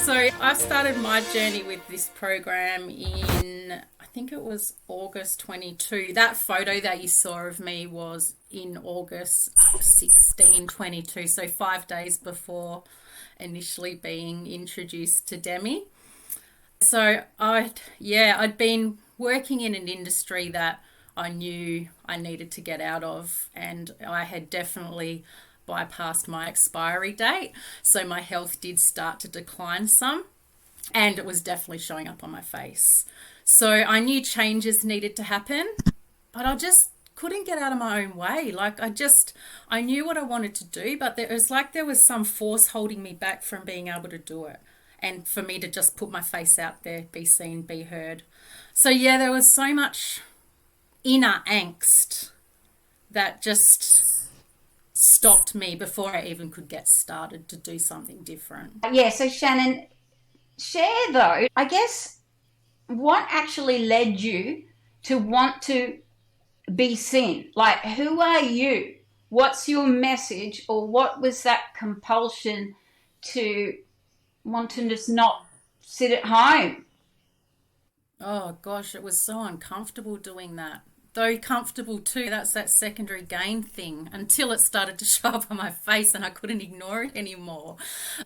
So I started my journey with this program in, I think it was August 22. That photo that you saw of me was in August 16, 22. So 5 days before initially being introduced to Demi. So I'd been working in an industry that I knew I needed to get out of, and I had definitely bypassed my expiry date. So my health did start to decline some, and it was definitely showing up on my face. So I knew changes needed to happen, but I just couldn't get out of my own way. I knew what I wanted to do, but there was some force holding me back from being able to do it. And for me to just put my face out there, be seen, be heard. So yeah, there was so much inner angst that just stopped me before I even could get started to do something different. Yeah, so Shannon, share though, I guess, what actually led you to want to be seen? Like, who are you? What's your message? Or what was that compulsion to want to just not sit at home? Oh gosh, it was so uncomfortable doing that. Though comfortable too, that's that secondary gain thing until it started to show up on my face and I couldn't ignore it anymore.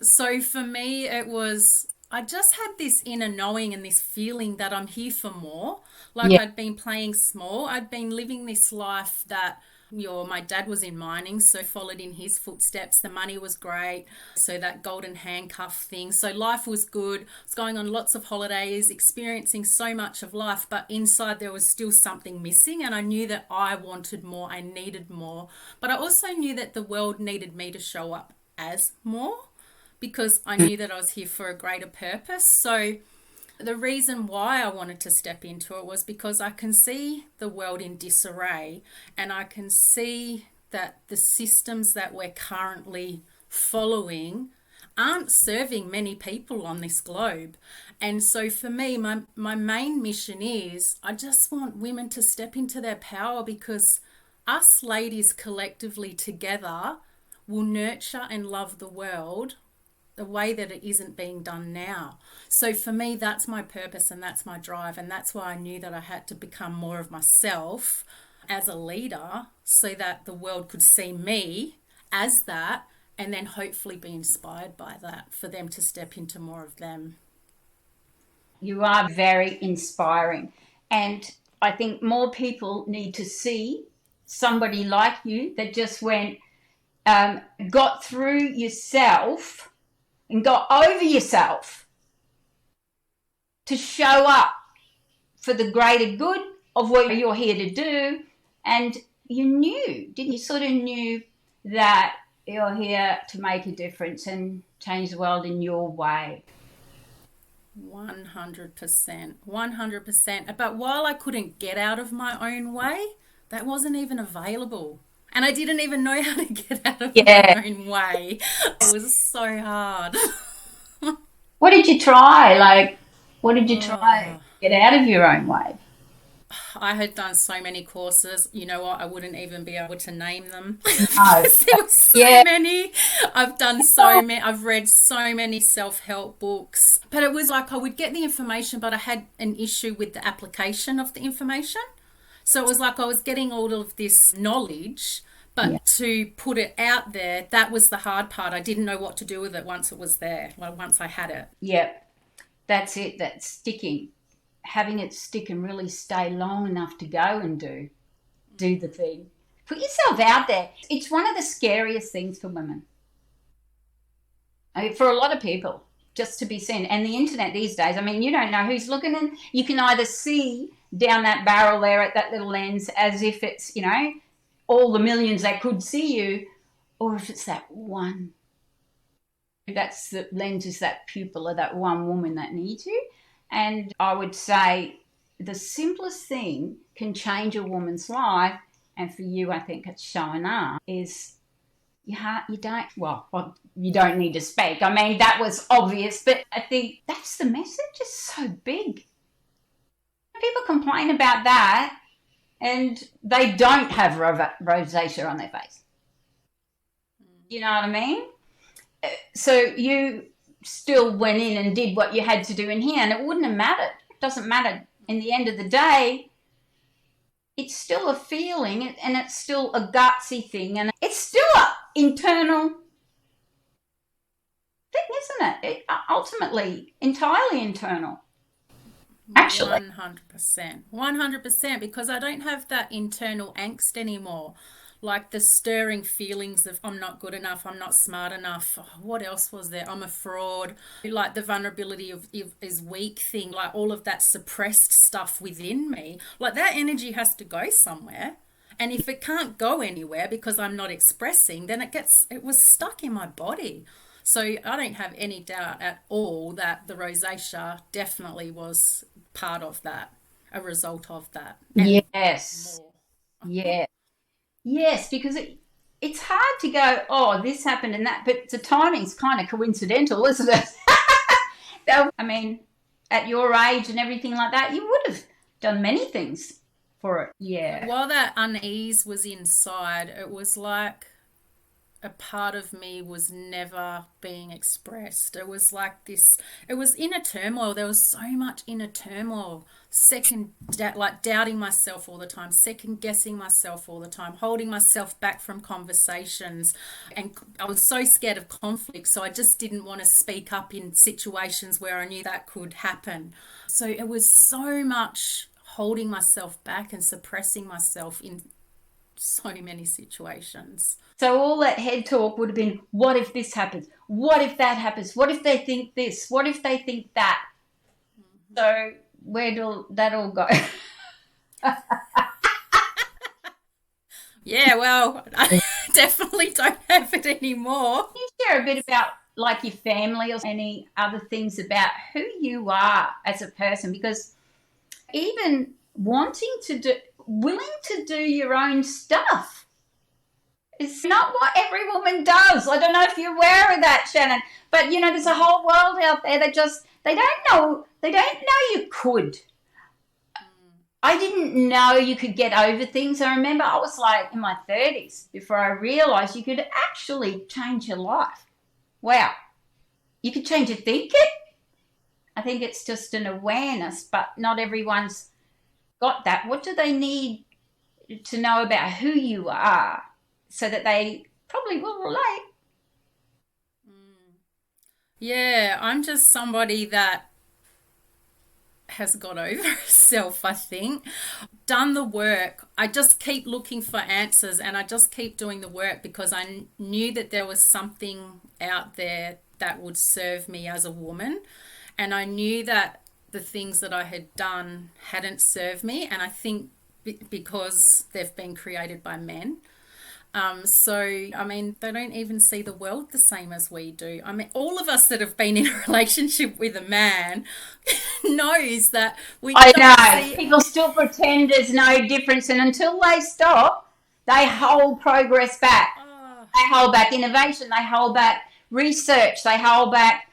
So for me, I just had this inner knowing and this feeling that I'm here for more. Like Yeah. I'd been playing small, I'd been living this life that my dad was in mining, so followed in his footsteps. The money was great, so that golden handcuff thing. So life was good. I was going on lots of holidays, experiencing so much of life, but inside there was still something missing, and I knew that I wanted more, I needed more. But I also knew that the world needed me to show up as more because I knew that I was here for a greater purpose. So the reason why I wanted to step into it was because I can see the world in disarray, and I can see that the systems that we're currently following aren't serving many people on this globe. And so for me, my main mission is I just want women to step into their power, because us ladies collectively together will nurture and love the world the way that it isn't being done now. So for me, that's my purpose and that's my drive. And that's why I knew that I had to become more of myself as a leader so that the world could see me as that, and then hopefully be inspired by that for them to step into more of them. You are very inspiring. And I think more people need to see somebody like you that just got through yourself and got over yourself to show up for the greater good of what you're here to do. And you knew, didn't you? Sort of knew that you're here to make a difference and change the world in your way. 100%. 100%. But while I couldn't get out of my own way, that wasn't even available. And I didn't even know how to get out of my own way. It was so hard. What did you try? What did you try to get out of your own way? I had done so many courses. You know what? I wouldn't even be able to name them. No. There were so many. I've done so many. I've read so many self-help books. But it was like I would get the information, but I had an issue with the application of the information. So it was like I was getting all of this knowledge, but to put it out there, that was the hard part. I didn't know what to do with it once it was there, once I had it. Yep, that's it. That's sticking. Having it stick and really stay long enough to go and do the thing. Put yourself out there. It's one of the scariest things for women. I mean, for a lot of people, just to be seen. And the internet these days, I mean, you don't know who's looking, and you can either see down that barrel there at that little lens as if it's, all the millions that could see you, or if it's that one That's the lens, is that pupil of that one woman that needs you. And I would say the simplest thing can change a woman's life. And for you, I think it's showing up, is you don't, well, you don't need to speak. I mean, that was obvious, but I think that's the message, is so big. People complain about that and they don't have rosacea on their face. You know what I mean? So you still went in and did what you had to do in here, and it wouldn't have mattered. It doesn't matter. In the end of the day, it's still a feeling, and it's still a gutsy thing, and it's still an internal thing, isn't it? Ultimately, entirely internal. Actually. 100%. 100%, because I don't have that internal angst anymore. Like the stirring feelings of I'm not good enough, I'm not smart enough. Oh, what else was there? I'm a fraud. Like the vulnerability of is weak thing, like all of that suppressed stuff within me. Like that energy has to go somewhere. And if it can't go anywhere because I'm not expressing, then it was stuck in my body. So I don't have any doubt at all that the rosacea definitely was part of that, a result of that. And Yes. more. Yeah. Yes, because it's hard to go, oh, this happened and that, but the timing's kind of coincidental, isn't it? I mean, at your age and everything like that, you would have done many things for it. Yeah. While that unease was inside, it was like a part of me was never being expressed. It was like this, it was inner turmoil. There was so much inner turmoil. Like doubting myself all the time, second guessing myself all the time, holding myself back from conversations. And I was so scared of conflict. So I just didn't want to speak up in situations where I knew that could happen. So it was so much holding myself back and suppressing myself in so many situations. So all that head talk would have been, what if this happens? What if that happens? What if they think this? What if they think that? So where do that all go? Yeah, well, I definitely don't have it anymore. Can you share a bit about like your family or any other things about who you are as a person? Because even willing to do your own stuff, it's not what every woman does. I don't know if you're aware of that, Shannon. But there's a whole world out there that they don't know you could. I didn't know you could get over things. I remember I was like in my 30s before I realised you could actually change your life. Wow. You could change your thinking. I think it's just an awareness, but not everyone's got that. What do they need to know about who you are so that they probably will relate? Yeah, I'm just somebody that has got over herself, I think. Done the work. I just keep looking for answers and I just keep doing the work because I knew that there was something out there that would serve me as a woman. And I knew that the things that I had done hadn't served me. And I think because they've been created by men. So, I mean, they don't even see the world the same as we do. I mean, all of us that have been in a relationship with a man knows that we I don't know. see. People still pretend there's no difference, and until they stop, they hold progress back. Oh, They hold back innovation. They hold back research. They hold back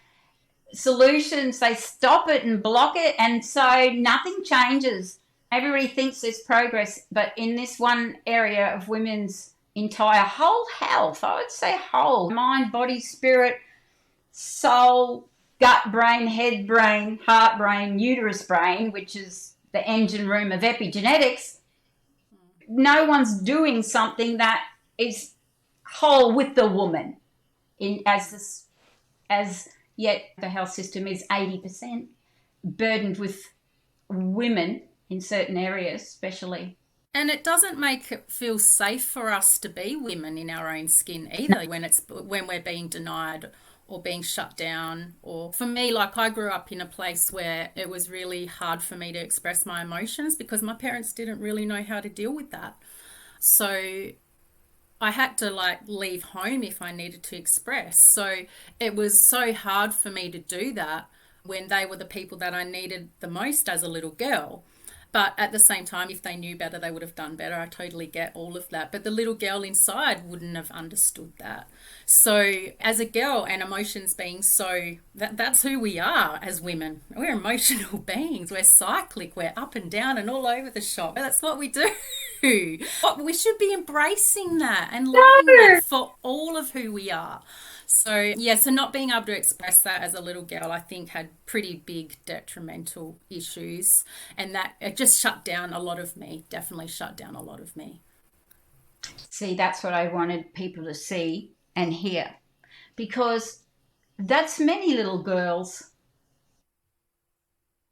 solutions. They stop it and block it, and so nothing changes. Everybody thinks there's progress, but in this one area of women's entire whole health, I would say whole mind, body, spirit, soul, gut brain, head brain, heart brain, uterus brain, which is the engine room of epigenetics, no one's doing something that is whole with the woman. As yet the health system is 80% burdened with women in certain areas, especially. and it doesn't make it feel safe for us to be women in our own skin either when we're being denied or being shut down. Or for me, like I grew up in a place where it was really hard for me to express my emotions because my parents didn't really know how to deal with that. So I had to like leave home if I needed to express. So it was so hard for me to do that when they were the people that I needed the most as a little girl. But at the same time, if they knew better, they would have done better. I totally get all of that. But the little girl inside wouldn't have understood that. So, as a girl, and emotions being so, that's who we are as women. We're emotional beings. We're cyclic. We're up and down and all over the shop. That's what we do. But we should be embracing that and loving that for all of who we are. So, yeah, so not being able to express that as a little girl, I think had pretty big detrimental issues. And that it just shut down a lot of me, definitely shut down a lot of me. See, that's what I wanted people to see and hear, because that's many little girls.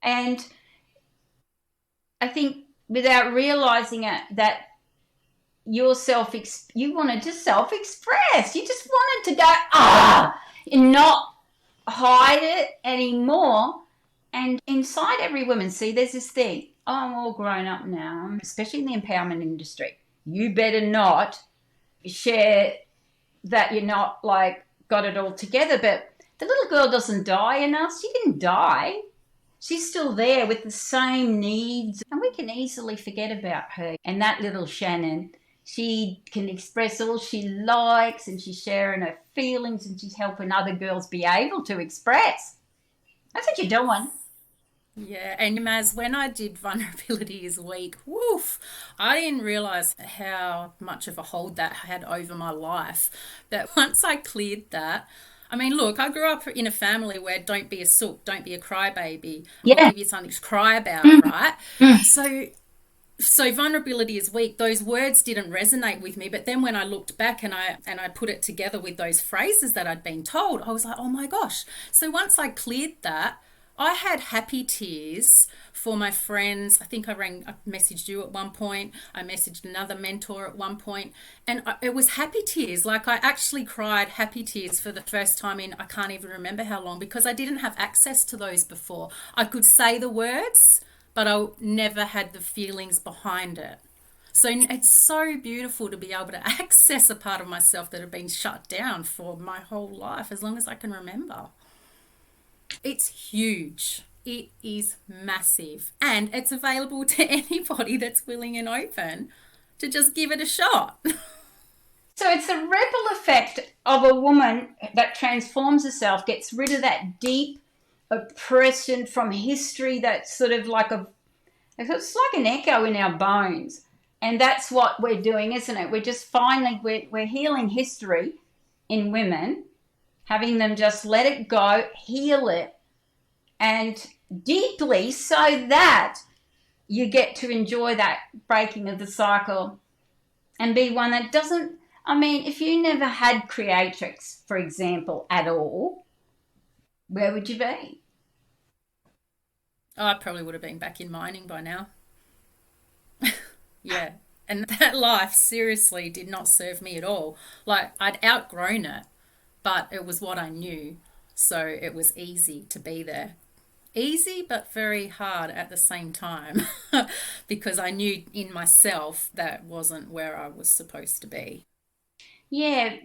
And I think without realizing it, that you wanted to self express. You just wanted to go and not hide it anymore. And inside every woman, see, there's this thing. Oh, I'm all grown up now, especially in the empowerment industry. You better not share that you're not like got it all together. But the little girl doesn't die in us. She didn't die. She's still there with the same needs, and we can easily forget about her. And that little Shannon, she can express all she likes, and she's sharing her feelings, and she's helping other girls be able to express. That's what you're doing. Yeah, and Maz, when I did Vulnerability is Weak, woof, I didn't realize how much of a hold that had over my life. But once I cleared that, I mean, look, I grew up in a family where don't be a sook, don't be a crybaby. I'll Yeah. give you something to cry about, Mm, right? mm. So vulnerability is weak, those words didn't resonate with me, but then when I looked back and I put it together with those phrases that I'd been told, I was like, oh my gosh. So once I cleared that, I had happy tears for my friends. I think I messaged you at one point. I messaged another mentor at one point, and it was happy tears. Like I actually cried happy tears for the first time in I can't even remember how long, because I didn't have access to those before. I could say the words, but I never had the feelings behind it. So it's so beautiful to be able to access a part of myself that had been shut down for my whole life, as long as I can remember. It's huge. It is massive. And it's available to anybody that's willing and open to just give it a shot. So it's a ripple effect of a woman that transforms herself, gets rid of that deep oppression from history that's sort of like it's like an echo in our bones. And that's what we're doing, isn't it? We're just we're healing history in women, having them just let it go, heal it, and deeply, so that you get to enjoy that breaking of the cycle and be one that doesn't. I mean, if you never had Creatrix, for example, at all, where would you be? Oh, I probably would have been back in mining by now. Yeah. And that life seriously did not serve me at all. Like, I'd outgrown it, but it was what I knew. So it was easy to be there. Easy, but very hard at the same time because I knew in myself that wasn't where I was supposed to be. Yeah,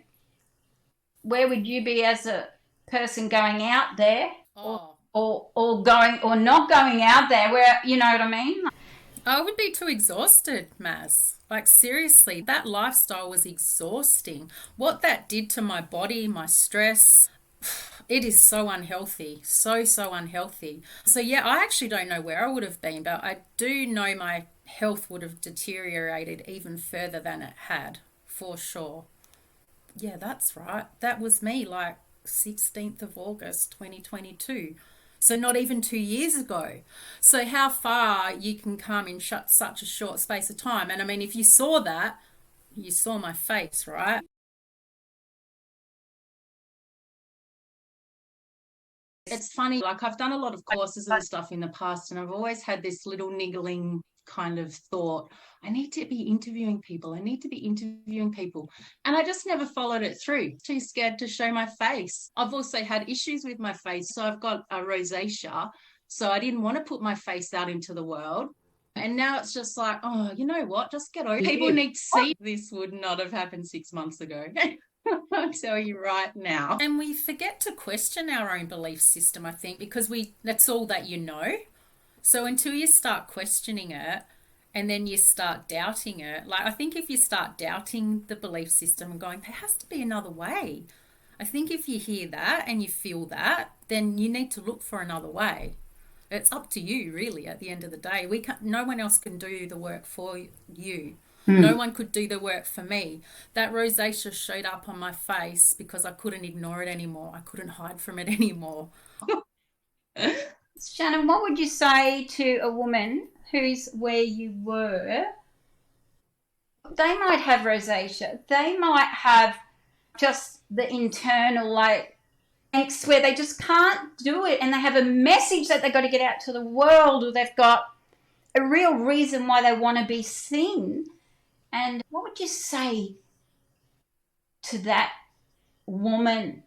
where would you be as a person going out there, or Oh, going or not going out there? Where, you know what I mean? I would be too exhausted, Maz. Like, seriously, that lifestyle was exhausting. What that did to my body, my stress, it is so unhealthy. So unhealthy. So, yeah, I actually don't know where I would have been, but I do know my health would have deteriorated even further than it had, for sure. Yeah, that's right. That was me, like 16th of August 2022. So not even 2 years ago. So how far you can come in such a short space of time. And I mean, if you saw that, you saw my face, right? It's funny, like I've done a lot of courses and stuff in the past, and I've always had this little niggling kind of thought, I need to be interviewing people. I need to be interviewing people. And I just never followed it through. Too scared to show my face. I've also had issues with my face. So I've got a rosacea. So I didn't want to put my face out into the world. And now it's just like, oh, you know what? Just get over it. People need to see this would not have happened 6 months ago. I'll tell you right now. And we forget to question our own belief system, I think, because that's all that you know. So until you start questioning it and then you start doubting it, like I think if you start doubting the belief system and going, there has to be another way. I think if you hear that and you feel that, then you need to look for another way. It's up to you, really, at the end of the day. No one else can do the work for you. No one could do the work for me. That rosacea showed up on my face because I couldn't ignore it anymore. I couldn't hide from it anymore. Shannon, what would you say to a woman who's where you were? They might have rosacea. They might have just the internal, like, angst where they just can't do it, and they have a message that they've got to get out to the world, or they've got a real reason why they want to be seen. And what would you say to that woman?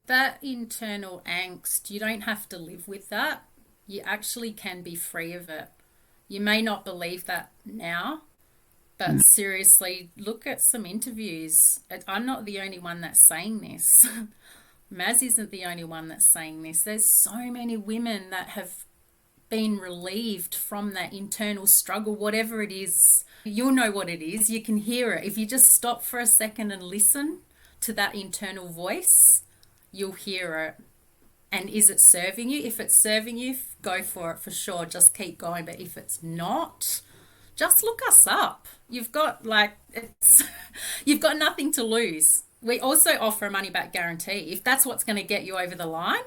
That internal angst, you don't have to live with that. You actually can be free of it. You may not believe that now, but seriously, look at some interviews. I'm not the only one that's saying this. Maz isn't the only one that's saying this. There's so many women that have been relieved from that internal struggle, whatever it is. You'll know what it is. You can hear it. If you just stop for a second and listen to that internal voice, you'll hear it. And is it serving you? If it's serving you, go for it for sure. Just keep going. But if it's not, just look us up. You've got you've got nothing to lose. We also offer a money back guarantee. If that's what's going to get you over the line,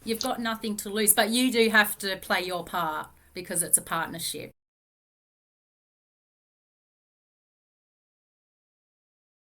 you've got nothing to lose. But you do have to play your part because it's a partnership.